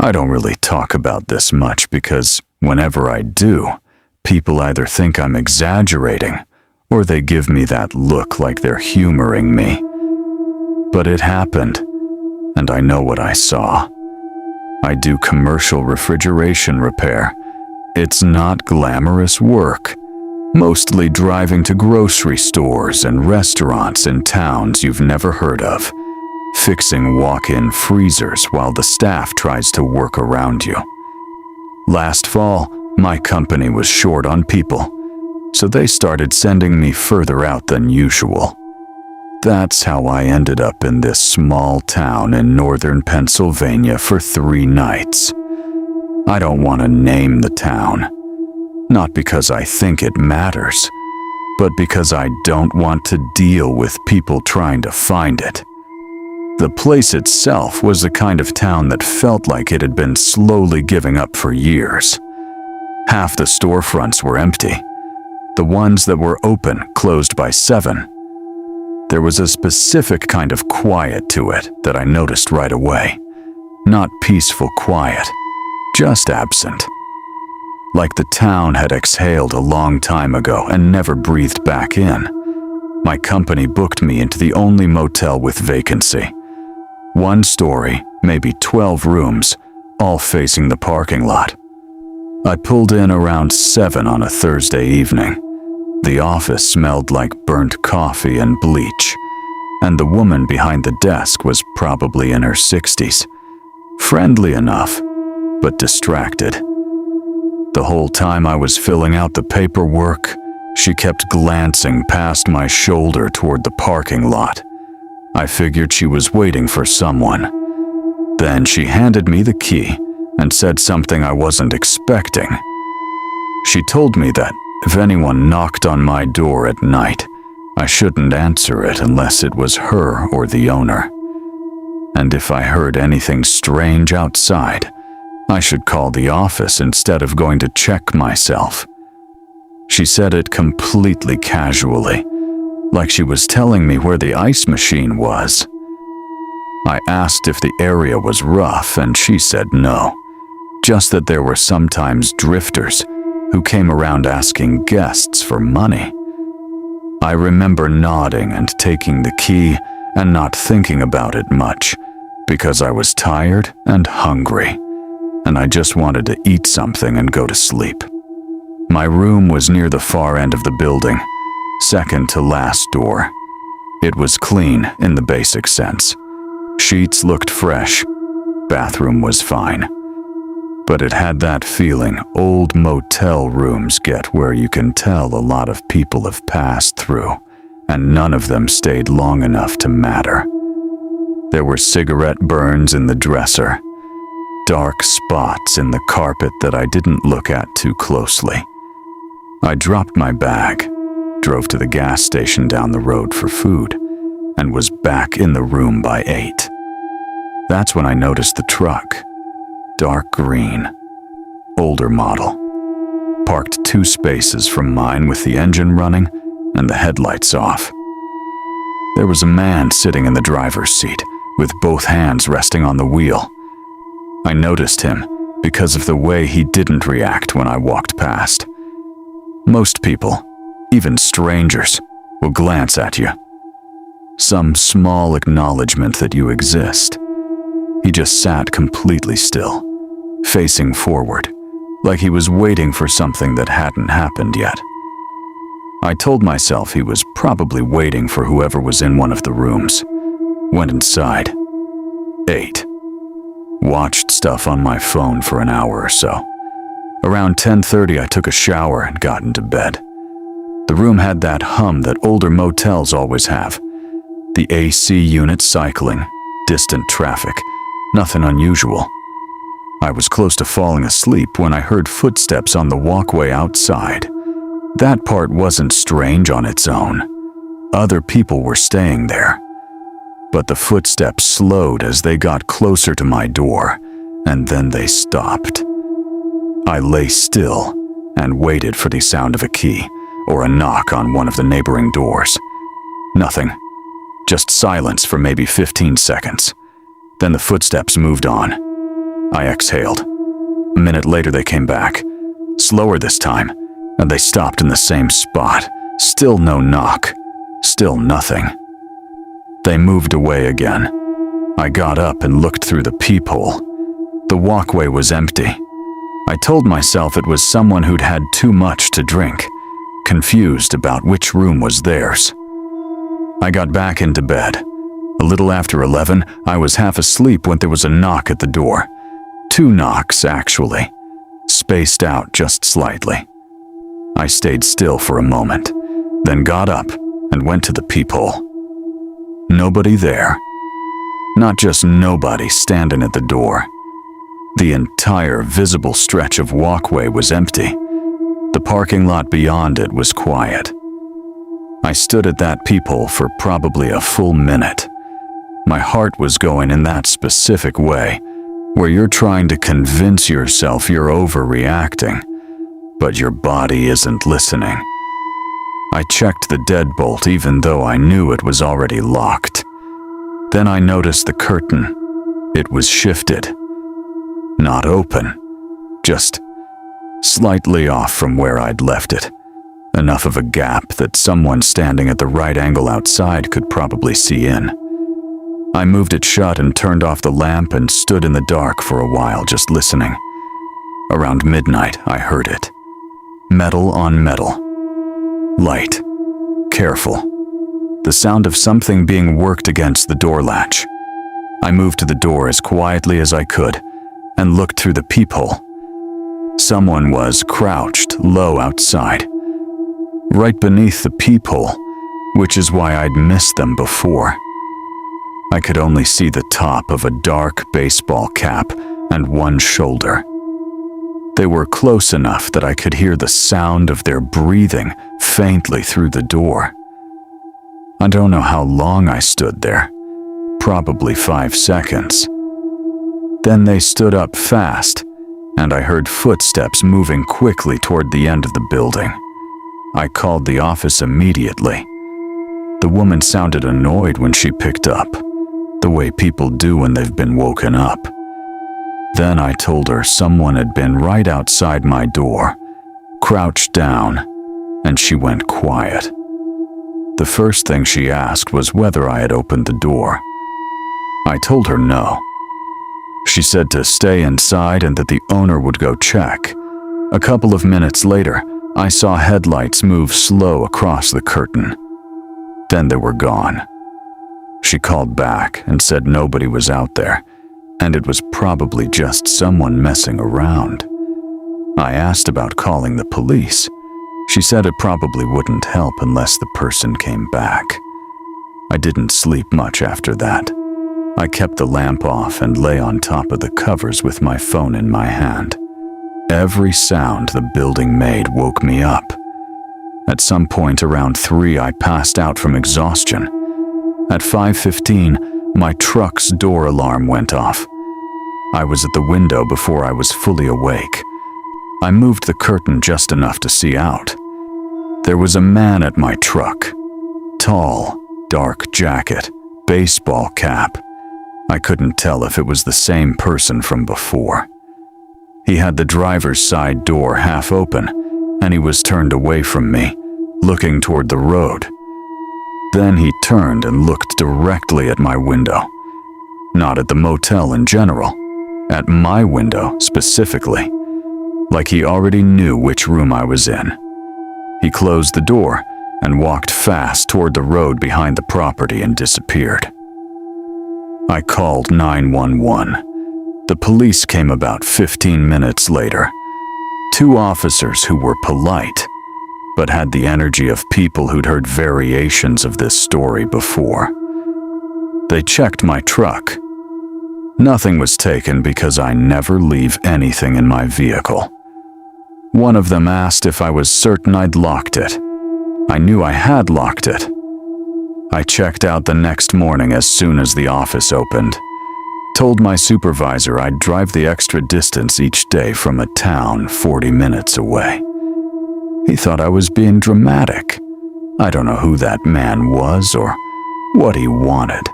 I don't really talk about this much because whenever I do, people either think I'm exaggerating or they give me that look like they're humoring me. But it happened, and I know what I saw. I do commercial refrigeration repair. It's not glamorous work, mostly driving to grocery stores and restaurants in towns you've never heard of, fixing walk-in freezers while the staff tries to work around you. Last fall, my company was short on people, so they started sending me further out than usual. That's how I ended up in this small town in northern Pennsylvania for 3 nights. I don't want to name the town, not because I think it matters, but because I don't want to deal with people trying to find it. The place itself was the kind of town that felt like it had been slowly giving up for years. Half the storefronts were empty. The ones that were open closed by 7. There was a specific kind of quiet to it that I noticed right away. Not peaceful quiet, just absent. Like the town had exhaled a long time ago and never breathed back in. My company booked me into the only motel with vacancy. 1 story, maybe 12 rooms, all facing the parking lot. I pulled in around 7 on a Thursday evening. The office smelled like burnt coffee and bleach, and the woman behind the desk was probably in her 60s. Friendly enough, but distracted. The whole time I was filling out the paperwork, she kept glancing past my shoulder toward the parking lot. I figured she was waiting for someone. Then she handed me the key and said something I wasn't expecting. She told me that if anyone knocked on my door at night, I shouldn't answer it unless it was her or the owner. And if I heard anything strange outside, I should call the office instead of going to check myself. She said it completely casually, like she was telling me where the ice machine was. I asked if the area was rough, and she said no, just that there were sometimes drifters who came around asking guests for money. I remember nodding and taking the key and not thinking about it much, because I was tired and hungry, and I just wanted to eat something and go to sleep. My room was near the far end of the building, second to last door. It was clean in the basic sense. Sheets looked fresh. Bathroom was fine. But it had that feeling old motel rooms get where you can tell a lot of people have passed through, and none of them stayed long enough to matter. There were cigarette burns in the dresser, dark spots in the carpet that I didn't look at too closely. I dropped my bag, drove to the gas station down the road for food, and was back in the room by 8. That's when I noticed the truck. Dark green, older model. Parked 2 spaces from mine with the engine running and the headlights off. There was a man sitting in the driver's seat with both hands resting on the wheel. I noticed him because of the way he didn't react when I walked past. Most people, even strangers, will glance at you. Some small acknowledgement that you exist. He just sat completely still, facing forward, like he was waiting for something that hadn't happened yet. I told myself he was probably waiting for whoever was in one of the rooms. Went inside. Ate. Watched stuff on my phone for an hour or so. Around 10:30, I took a shower and got into bed. The room had that hum that older motels always have. The AC unit cycling, distant traffic, nothing unusual. I was close to falling asleep when I heard footsteps on the walkway outside. That part wasn't strange on its own. Other people were staying there. But the footsteps slowed as they got closer to my door, and then they stopped. I lay still and waited for the sound of a key or a knock on one of the neighboring doors. Nothing. Just silence for maybe 15 seconds. Then the footsteps moved on. I exhaled. A minute later they came back, slower this time, and they stopped in the same spot. Still no knock, still nothing. They moved away again. I got up and looked through the peephole. The walkway was empty. I told myself it was someone who'd had too much to drink, confused about which room was theirs. I got back into bed. A little after 11, I was half asleep when there was a knock at the door. 2 knocks, actually, spaced out just slightly. I stayed still for a moment, then got up and went to the peephole. Nobody there. Not just nobody standing at the door. The entire visible stretch of walkway was empty. The parking lot beyond it was quiet. I stood at that peephole for probably a full minute. My heart was going in that specific way, where you're trying to convince yourself you're overreacting, but your body isn't listening. I checked the deadbolt even though I knew it was already locked. Then I noticed the curtain. It was shifted. Not open, just slightly off from where I'd left it. Enough of a gap that someone standing at the right angle outside could probably see in. I moved it shut and turned off the lamp and stood in the dark for a while just listening. Around midnight, I heard it. Metal on metal. Light. Careful. The sound of something being worked against the door latch. I moved to the door as quietly as I could and looked through the peephole. Someone was crouched low outside, right beneath the peephole, which is why I'd missed them before. I could only see the top of a dark baseball cap and one shoulder. They were close enough that I could hear the sound of their breathing faintly through the door. I don't know how long I stood there, probably 5 seconds. Then they stood up fast, and I heard footsteps moving quickly toward the end of the building. I called the office immediately. The woman sounded annoyed when she picked up, the way people do when they've been woken up. Then I told her someone had been right outside my door, crouched down, and she went quiet. The first thing she asked was whether I had opened the door. I told her no. She said to stay inside and that the owner would go check. A couple of minutes later, I saw headlights move slow across the curtain. Then they were gone. She called back and said nobody was out there, and it was probably just someone messing around. I asked about calling the police. She said it probably wouldn't help unless the person came back. I didn't sleep much after that. I kept the lamp off and lay on top of the covers with my phone in my hand. Every sound the building made woke me up. At some point around 3, I passed out from exhaustion. At 5:15, my truck's door alarm went off. I was at the window before I was fully awake. I moved the curtain just enough to see out. There was a man at my truck. Tall, dark jacket, baseball cap. I couldn't tell if it was the same person from before. He had the driver's side door half open, and he was turned away from me, looking toward the road. Then he turned and looked directly at my window. Not at the motel in general, at my window specifically, like he already knew which room I was in. He closed the door and walked fast toward the road behind the property and disappeared. I called 911. The police came about 15 minutes later. 2 officers who were polite, but had the energy of people who'd heard variations of this story before. They checked my truck. Nothing was taken because I never leave anything in my vehicle. One of them asked if I was certain I'd locked it. I knew I had locked it. I checked out the next morning as soon as the office opened. Told my supervisor I'd drive the extra distance each day from a town 40 minutes away. He thought I was being dramatic. I don't know who that man was or what he wanted.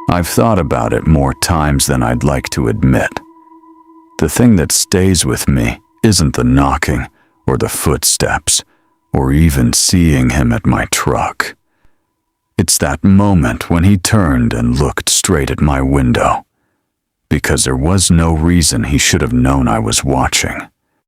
I've thought about it more times than I'd like to admit, The thing that stays with me isn't the knocking or the footsteps or even seeing him at my truck. It's that moment when he turned and looked straight at my window, because there was no reason he should have known I was watching.